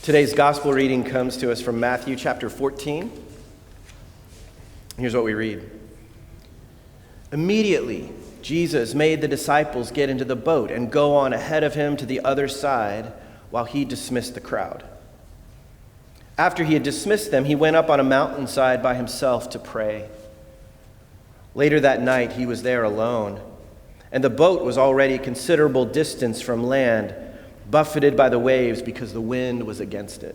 Today's gospel reading comes to us from Matthew chapter 14. Here's what we read. Immediately, Jesus made the disciples get into the boat and go on ahead of him to the other side while he dismissed the crowd. After he had dismissed them, he went up on a mountainside by himself to pray. Later that night, he was there alone, and the boat was already a considerable distance from land, buffeted by the waves because the wind was against it.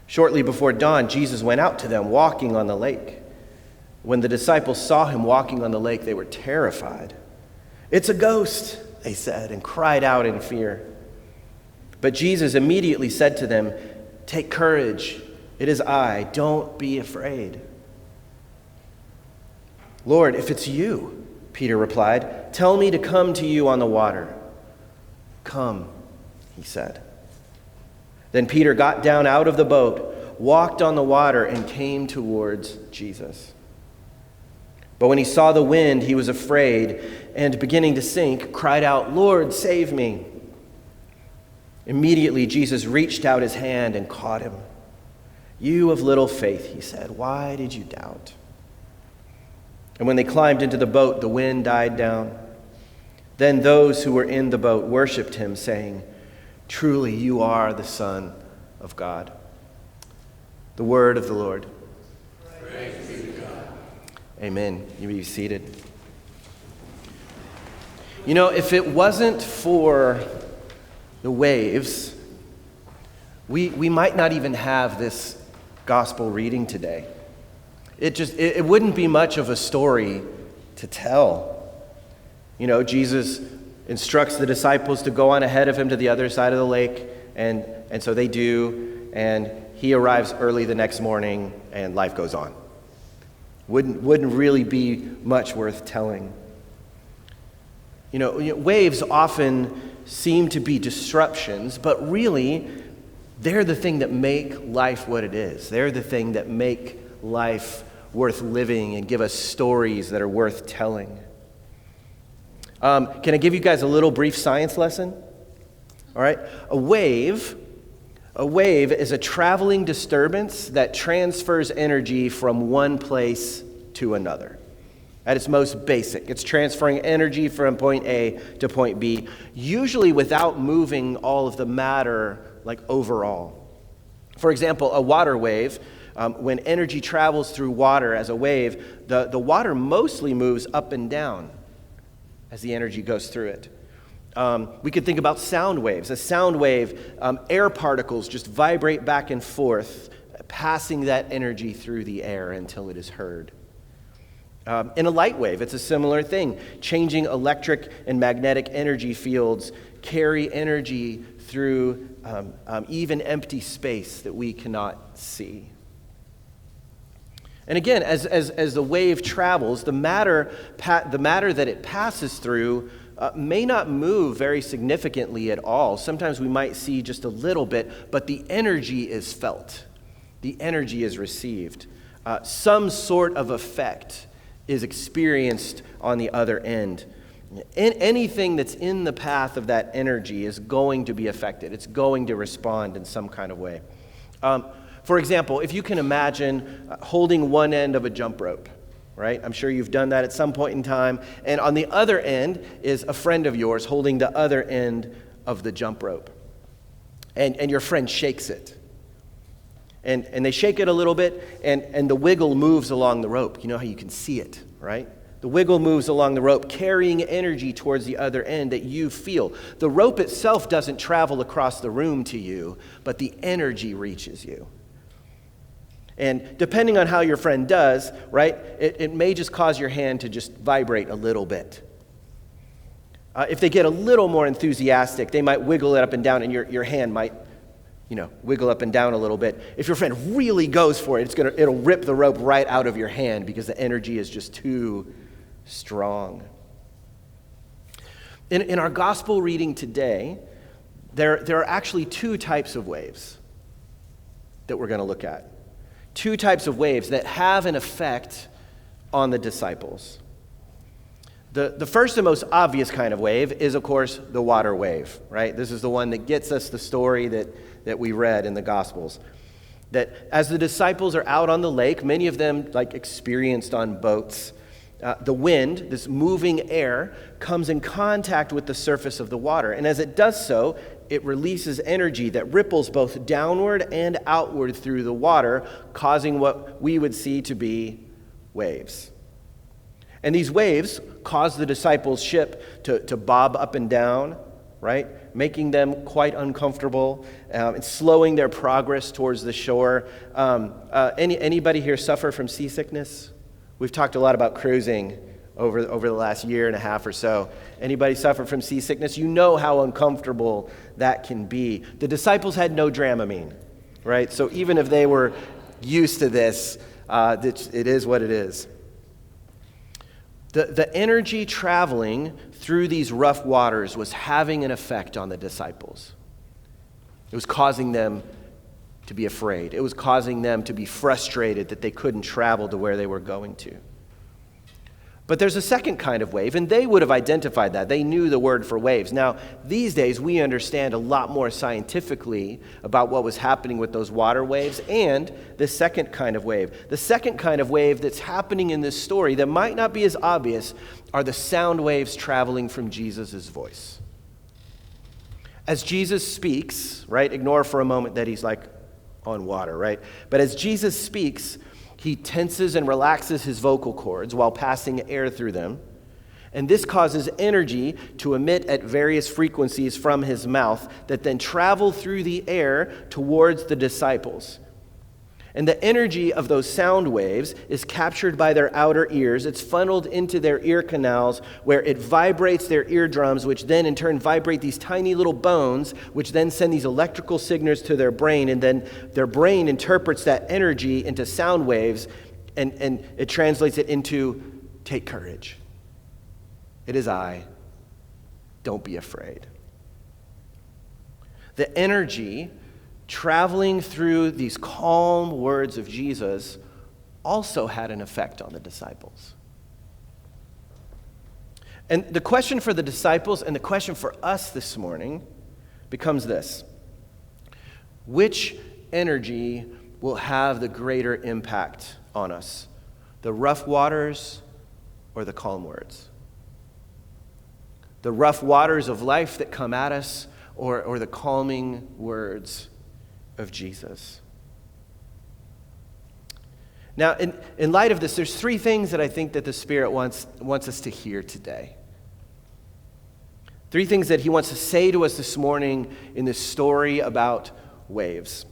Shortly before dawn, Jesus went out to them walking on the lake. When the disciples saw him walking on the lake, they were terrified. "It's a ghost," they said, and cried out in fear. But Jesus immediately said to them, "Take courage, it is I, don't be afraid." "Lord, if it's you," Peter replied, "tell me to come to you on the water." "Come," he said. Then Peter got down out of the boat, walked on the water, and came towards Jesus. But when he saw the wind, he was afraid, and beginning to sink, cried out, "Lord, save me." Immediately Jesus reached out his hand and caught him. "You of little faith," he said, "why did you doubt?" And when they climbed into the boat, the wind died down. Then those who were in the boat worshipped him, saying, "Truly you are the Son of God." The word of the Lord. Praise be to God. Amen. You may be seated. You know, if it wasn't for the waves, we might not even have this gospel reading today. It wouldn't be much of a story to tell. You know, Jesus instructs the disciples to go on ahead of him to the other side of the lake, and so they do, and he arrives early the next morning, and life goes on. Wouldn't really be much worth telling. You know, waves often seem to be disruptions, but really, they're the thing that make life what it is. They're the thing that make life worth living and give us stories that are worth telling. Can I give you guys a little brief science lesson? All right. A wave is a traveling disturbance that transfers energy from one place to another. At its most basic, it's transferring energy from point A to point B, usually without moving all of the matter like overall. For example, a water wave, when energy travels through water as a wave, the water mostly moves up and down as the energy goes through it. We could think about sound waves. A sound wave, air particles just vibrate back and forth, passing that energy through the air until it is heard. In a light wave, it's a similar thing. Changing electric and magnetic energy fields carry energy through even empty space that we cannot see. And again, as the wave travels, the matter that it passes through may not move very significantly at all. Sometimes we might see just a little bit, but the energy is felt. The energy is received. Some sort of effect is experienced on the other end. Anything that's in the path of that energy is going to be affected. It's going to respond in some kind of way. For example, if you can imagine holding one end of a jump rope, right? I'm sure you've done that at some point in time. And on the other end is a friend of yours holding the other end of the jump rope. And your friend shakes it. And they shake it a little bit, and the wiggle moves along the rope. You know how you can see it, right? The wiggle moves along the rope, carrying energy towards the other end that you feel. The rope itself doesn't travel across the room to you, but the energy reaches you. And depending on how your friend does, right, it may just cause your hand to just vibrate a little bit. If they get a little more enthusiastic, they might wiggle it up and down, and your hand might, wiggle up and down a little bit. If your friend really goes for it, it'll rip the rope right out of your hand because the energy is just too strong. In our gospel reading today, there are actually two types of waves that we're going to look at. Two types of waves that have an effect on the disciples. The first and most obvious kind of wave is, of course, the water wave, right? This is the one that gets us the story that we read in the Gospels. That as the disciples are out on the lake, many of them experienced on boats, the wind, this moving air, comes in contact with the surface of the water. And as it does so, it releases energy that ripples both downward and outward through the water, causing what we would see to be waves. And these waves cause the disciples' ship to bob up and down, right? Making them quite uncomfortable and slowing their progress towards the shore. Anybody here suffer from seasickness? We've talked a lot about cruising over the last year and a half or so. Anybody suffer from seasickness? You know how uncomfortable that can be. The disciples had no Dramamine, right? So even if they were used to this, it is what it is. The energy traveling through these rough waters was having an effect on the disciples. It was causing them to be afraid. It was causing them to be frustrated that they couldn't travel to where they were going to. But there's a second kind of wave, and they would have identified that. They knew the word for waves. Now, these days, we understand a lot more scientifically about what was happening with those water waves and the second kind of wave. The second kind of wave that's happening in this story that might not be as obvious are the sound waves traveling from Jesus' voice. As Jesus speaks, right, ignore for a moment that he's on water, right? But as Jesus speaks, he tenses and relaxes his vocal cords while passing air through them. And this causes energy to emit at various frequencies from his mouth that then travel through the air towards the disciples. And the energy of those sound waves is captured by their outer ears. It's funneled into their ear canals where it vibrates their eardrums, which then in turn vibrate these tiny little bones, which then send these electrical signals to their brain. And then their brain interprets that energy into sound waves, and it translates it into, take courage. It is I. Don't be afraid. The energy traveling through these calm words of Jesus also had an effect on the disciples. And the question for the disciples and the question for us this morning becomes this: which energy will have the greater impact on us? The rough waters or the calm words? The rough waters of life that come at us or the calming words of Jesus? Now, in light of this, there's three things that I think that the Spirit wants us to hear today. Three things that he wants to say to us this morning in this story about waves.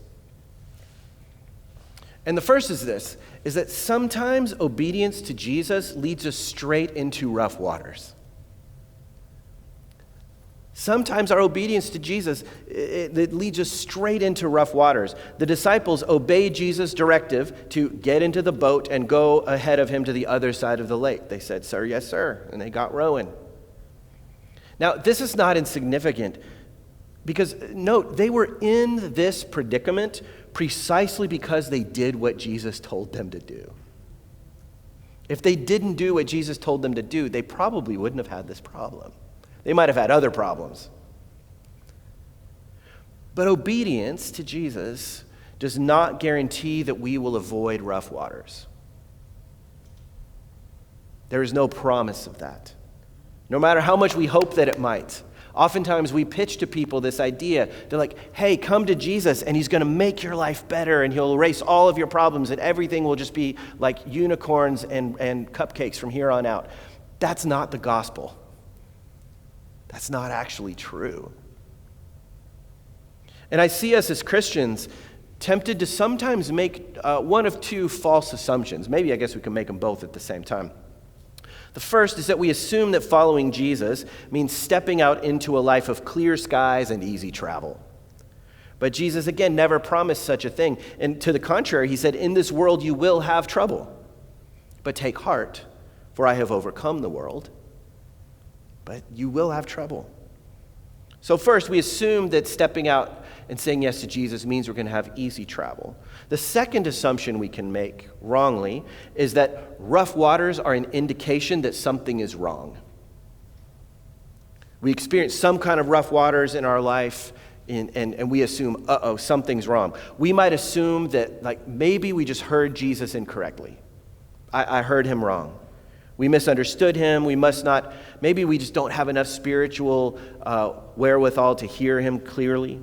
And the first is this, is that sometimes obedience to Jesus leads us straight into rough waters. Sometimes our obedience to Jesus, it leads us straight into rough waters. The disciples obeyed Jesus' directive to get into the boat and go ahead of him to the other side of the lake. They said, "Sir, yes, sir," and they got rowing. Now, this is not insignificant because, note, they were in this predicament precisely because they did what Jesus told them to do. If they didn't do what Jesus told them to do, they probably wouldn't have had this problem. They might have had other problems. But obedience to Jesus does not guarantee that we will avoid rough waters. There is no promise of that, no matter how much we hope that it might. Oftentimes we pitch to people this idea. They're like, hey, come to Jesus and he's going to make your life better and he'll erase all of your problems and everything will just be like unicorns and cupcakes from here on out. That's not the gospel. That's not actually true. And I see us as Christians tempted to sometimes make one of two false assumptions. Maybe I guess we can make them both at the same time. The first is that we assume that following Jesus means stepping out into a life of clear skies and easy travel. But Jesus, again, never promised such a thing. And to the contrary, he said, in this world you will have trouble. But take heart, for I have overcome the world. But you will have trouble. So first, we assume that stepping out and saying yes to Jesus means we're going to have easy travel. The second assumption we can make wrongly is that rough waters are an indication that something is wrong. We experience some kind of rough waters in our life, and we assume, something's wrong. We might assume that maybe we just heard Jesus incorrectly. I heard him wrong. We misunderstood him. Maybe we just don't have enough spiritual wherewithal to hear him clearly.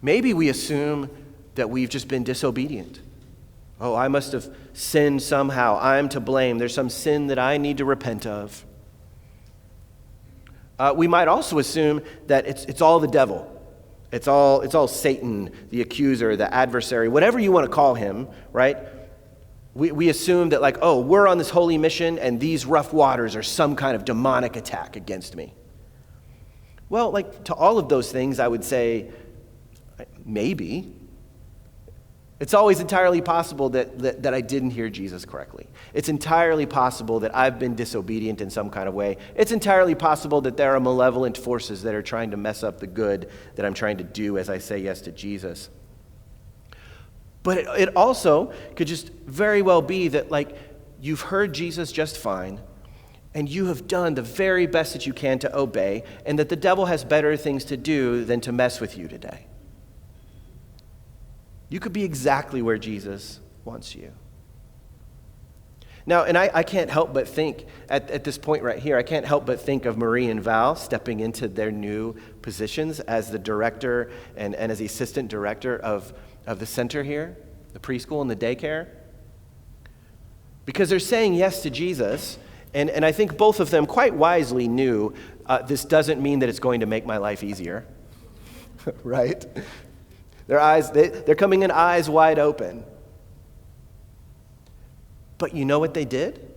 Maybe we assume that we've just been disobedient. Oh, I must have sinned somehow. I'm to blame. There's some sin that I need to repent of. We might also assume that it's all the devil. It's all Satan, the accuser, the adversary, whatever you want to call him, right? We assume that we're on this holy mission and these rough waters are some kind of demonic attack against me. Well, to all of those things, I would say, maybe. It's always entirely possible that I didn't hear Jesus correctly. It's entirely possible that I've been disobedient in some kind of way. It's entirely possible that there are malevolent forces that are trying to mess up the good that I'm trying to do as I say yes to Jesus. But it also could just very well be that you've heard Jesus just fine, and you have done the very best that you can to obey, and that the devil has better things to do than to mess with you today. You could be exactly where Jesus wants you. Now, and I can't help but think, at this point right here, I can't help but think of Marie and Val stepping into their new positions as the director and as the assistant director of the center here, the preschool and the daycare. Because they're saying yes to Jesus, and I think both of them quite wisely knew this doesn't mean that it's going to make my life easier, right? They're coming in eyes wide open. But you know what they did?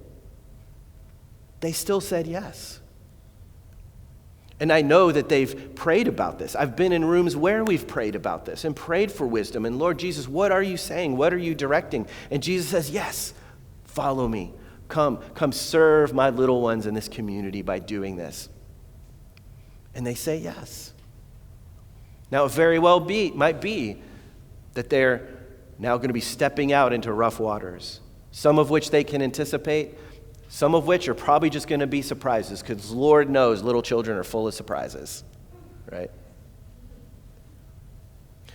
They still said yes. And I know that they've prayed about this. I've been in rooms where we've prayed about this and prayed for wisdom. And Lord Jesus, what are you saying? What are you directing? And Jesus says, yes, follow me. Come serve my little ones in this community by doing this. And they say yes. Now, it very well might be that they're now going to be stepping out into rough waters, some of which they can anticipate, some of which are probably just going to be surprises, because Lord knows little children are full of surprises, right?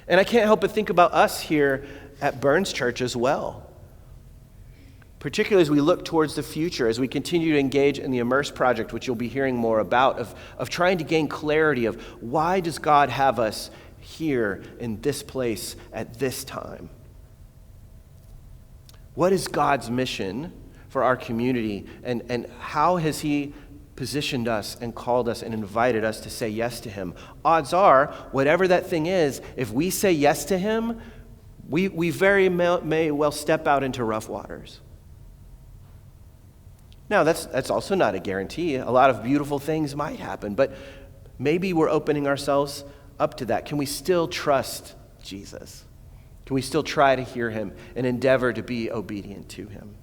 And I can't help but think about us here at Burns Church as well, particularly as we look towards the future, as we continue to engage in the Immerse project, which you'll be hearing more about, of trying to gain clarity of why does God have us here in this place at this time? What is God's mission for our community, and how has he positioned us and called us and invited us to say yes to him? Odds are, whatever that thing is, if we say yes to him, we very may well step out into rough waters. Now, that's also not a guarantee. A lot of beautiful things might happen, but maybe we're opening ourselves up to that. Can we still trust Jesus? Can we still try to hear him and endeavor to be obedient to him?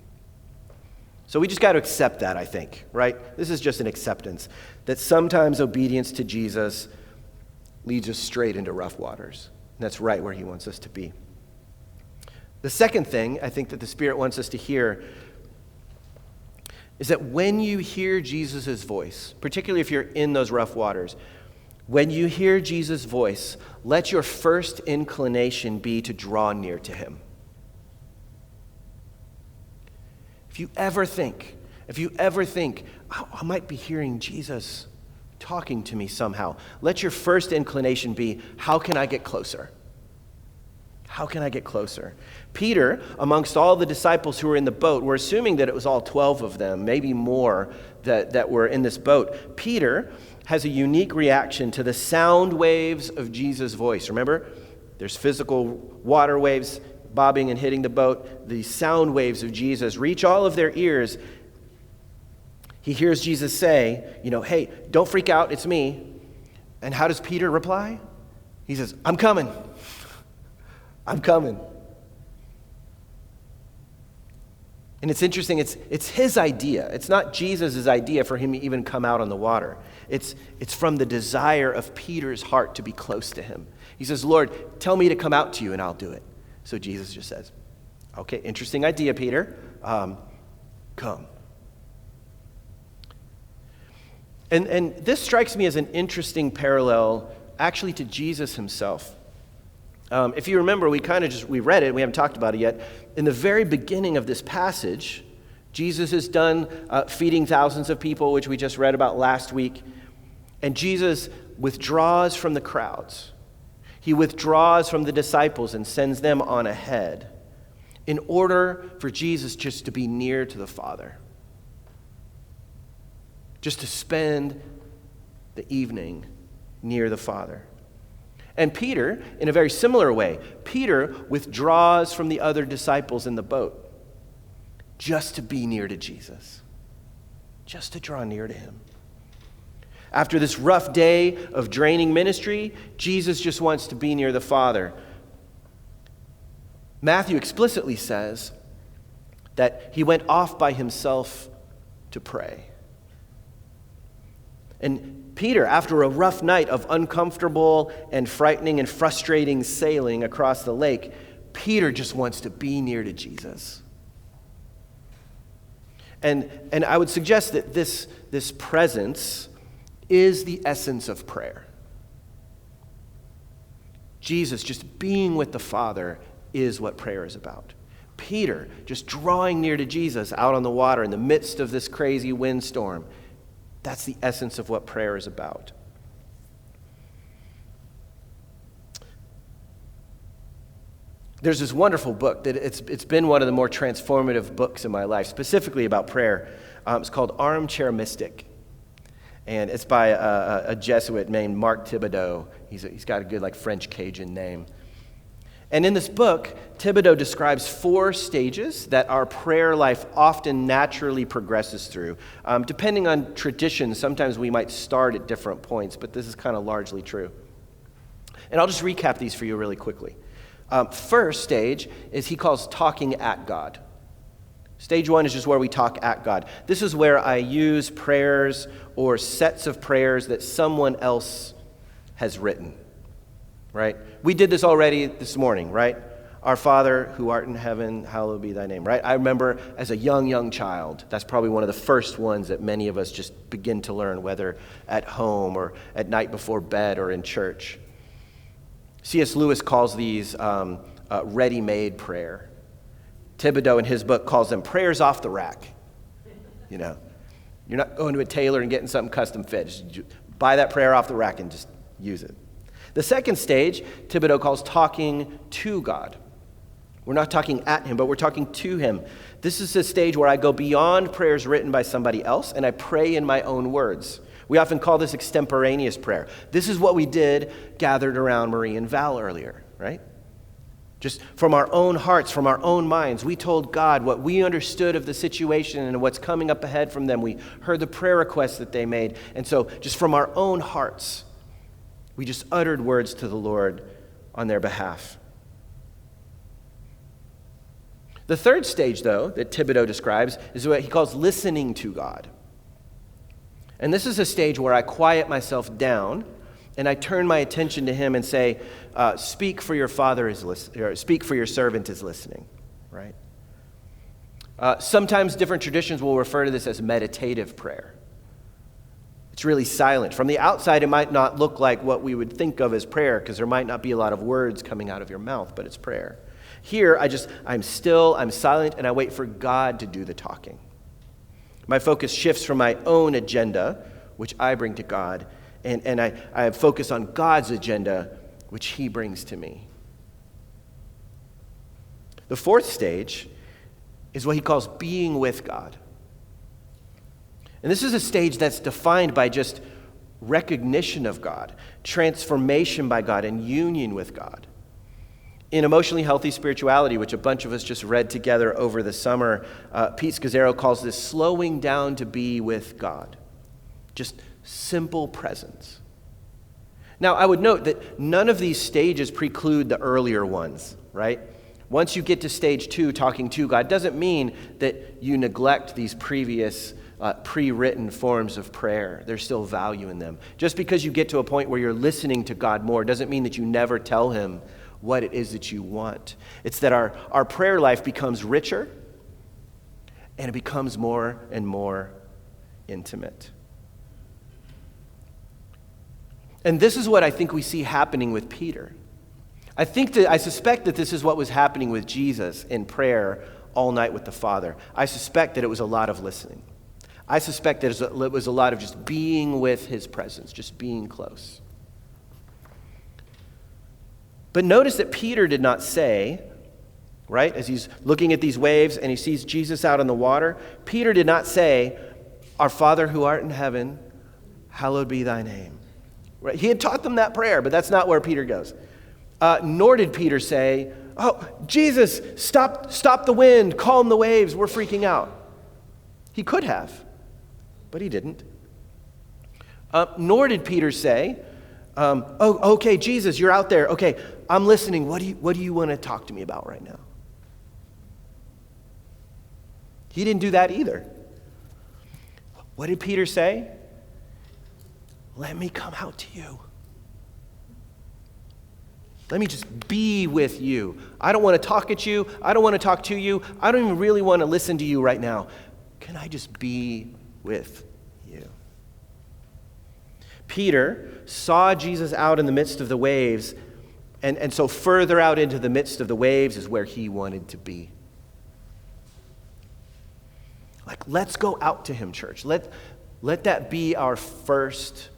So we just got to accept that, I think, right? This is just an acceptance that sometimes obedience to Jesus leads us straight into rough waters. And that's right where he wants us to be. The second thing I think that the Spirit wants us to hear is that when you hear Jesus' voice, particularly if you're in those rough waters, when you hear Jesus' voice, let your first inclination be to draw near to him. If you ever think, I might be hearing Jesus talking to me somehow, let your first inclination be, how can I get closer? How can I get closer? Peter, amongst all the disciples who were in the boat, we're assuming that it was all 12 of them, maybe more, that were in this boat. Peter has a unique reaction to the sound waves of Jesus' voice. Remember, there's physical water waves bobbing and hitting the boat. The sound waves of Jesus reach all of their ears. He hears Jesus say, hey, don't freak out, it's me. And how does Peter reply? He says, I'm coming. I'm coming. And it's interesting, it's his idea. It's not Jesus' idea for him to even come out on the water. It's from the desire of Peter's heart to be close to him. He says, Lord, tell me to come out to you and I'll do it. So Jesus just says, okay, interesting idea, Peter. Come. And this strikes me as an interesting parallel actually to Jesus himself. If you remember, we read it, we haven't talked about it yet. In the very beginning of this passage, Jesus is done feeding thousands of people, which we just read about last week. And Jesus withdraws from the crowds. He withdraws from the disciples and sends them on ahead in order for Jesus just to be near to the Father. Just to spend the evening near the Father. And Peter, in a very similar way, Peter withdraws from the other disciples in the boat just to be near to Jesus, just to draw near to him. After this rough day of draining ministry, Jesus just wants to be near the Father. Matthew explicitly says that he went off by himself to pray. And Peter, after a rough night of uncomfortable and frightening and frustrating sailing across the lake, Peter just wants to be near to Jesus. And I would suggest that this presence is the essence of prayer. Jesus just being with the Father is what prayer is about. Peter just drawing near to Jesus out on the water in the midst of this crazy windstorm. That's the essence of what prayer is about. There's this wonderful book that it's been one of the more transformative books in my life, specifically about prayer. It's called Armchair Mystic. And it's by a Jesuit named Mark Thibodeau. He's got a good French Cajun name. And in this book, Thibodeau describes 4 stages that our prayer life often naturally progresses through. Depending on tradition, sometimes we might start at different points, but this is kind of largely true. And I'll just recap these for you really quickly. First stage is he calls talking at God. Stage 1 is just where we talk at God. This is where I use prayers or sets of prayers that someone else has written, right? We did this already this morning, right? Our Father who art in heaven, hallowed be thy name, right? I remember as a young child, that's probably one of the first ones that many of us just begin to learn, whether at home or at night before bed or in church. C.S. Lewis calls these ready-made prayer. Thibodeau in his book calls them prayers off the rack. You know, you're not going to a tailor and getting something custom fit. Just buy that prayer off the rack and just use it. The second stage, Thibodeau calls talking to God. We're not talking at him, but we're talking to him. This is a stage where I go beyond prayers written by somebody else and I pray in my own words. We often call this extemporaneous prayer. This is what we did gathered around Marie and Val earlier, right? Just from our own hearts, from our own minds, we told God what we understood of the situation and what's coming up ahead from them. We heard the prayer requests that they made. And so just from our own hearts, we just uttered words to the Lord on their behalf. The third stage, though, that Thibodeau describes is what he calls listening to God. And this is a stage where I quiet myself down and I turn my attention to him and say, speak for your father is listening, or speak for your servant is listening, right? Sometimes different traditions will refer to this as meditative prayer. It's really silent. From the outside, it might not look like what we would think of as prayer because there might not be a lot of words coming out of your mouth, but it's prayer. Here, I'm still, I'm silent, and I wait for God to do the talking. My focus shifts from my own agenda, which I bring to God, and I focus on God's agenda, which he brings to me. The fourth stage is what he calls being with God. And this is a stage that's defined by just recognition of God, transformation by God, and union with God. In Emotionally Healthy Spirituality, which a bunch of us just read together over the summer, Pete Scazzaro calls this slowing down to be with God. Just simple presence. Now, I would note that none of these stages preclude the earlier ones, right? Once you get to stage 2, talking to God, doesn't mean that you neglect these previous pre-written forms of prayer. There's still value in them. Just because you get to a point where you're listening to God more doesn't mean that you never tell him what it is that you want. It's that our prayer life becomes richer and it becomes more and more intimate. And this is what I think we see happening with Peter. I suspect that this is what was happening with Jesus in prayer all night with the Father. I suspect that it was a lot of listening. I suspect that it was a lot of just being with his presence, just being close. But notice that Peter did not say, right, as he's looking at these waves and he sees Jesus out on the water, Peter did not say, "Our Father who art in heaven, hallowed be thy name." Right? He had taught them that prayer, but that's not where Peter goes. Nor did Peter say, "Oh, Jesus, stop the wind, calm the waves, we're freaking out." He could have, but he didn't. Nor did Peter say, "Oh, okay, Jesus, you're out there. Okay, I'm listening. What do you want to talk to me about right now?" He didn't do that either. What did Peter say? "Let me come out to you. Let me just be with you. I don't want to talk at you. I don't want to talk to you. I don't even really want to listen to you right now. Can I just be with you?" Peter saw Jesus out in the midst of the waves, and so further out into the midst of the waves is where he wanted to be. Like, let's go out to him, church. Let that be our first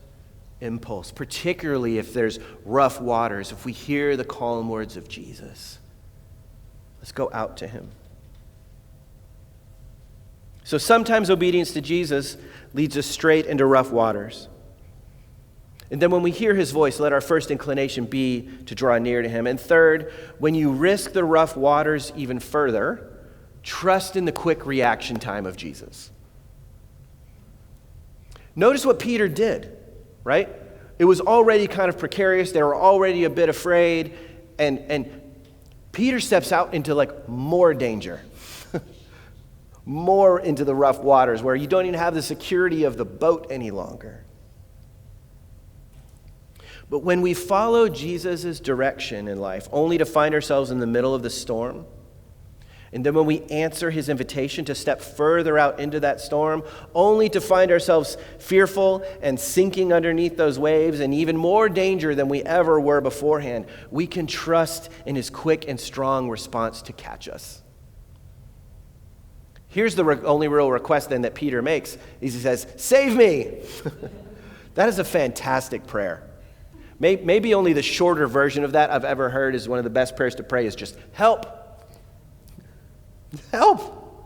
impulse, particularly if there's rough waters, if we hear the calm words of Jesus. Let's go out to him. So sometimes obedience to Jesus leads us straight into rough waters. And then when we hear his voice, let our first inclination be to draw near to him. And third, when you risk the rough waters even further, trust in the quick reaction time of Jesus. Notice what Peter did, right? It was already kind of precarious. They were already a bit afraid. And Peter steps out into like more danger, more into the rough waters where you don't even have the security of the boat any longer. But when we follow Jesus' direction in life, only to find ourselves in the middle of the storm, and then when we answer his invitation to step further out into that storm, only to find ourselves fearful and sinking underneath those waves and even more danger than we ever were beforehand, we can trust in his quick and strong response to catch us. Here's the only real request then that Peter makes. He says, "Save me." That is a fantastic prayer. Maybe only the shorter version of that I've ever heard is one of the best prayers to pray is just, "Help. Help."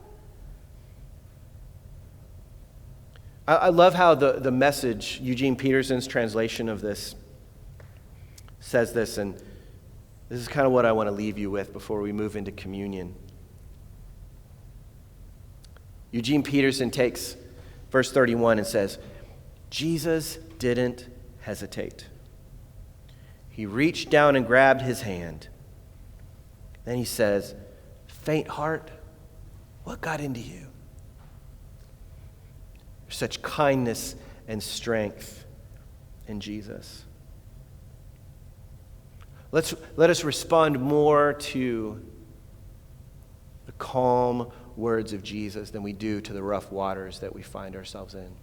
I love how the Message, Eugene Peterson's translation of this, says this, and this is kind of what I want to leave you with before we move into communion. Eugene Peterson takes verse 31 and says, "Jesus didn't hesitate. He reached down and grabbed his hand. Then he says, 'Faint heart, what got into you?' There's such kindness and strength in Jesus. Let us respond more to the calm words of Jesus than we do to the rough waters that we find ourselves in.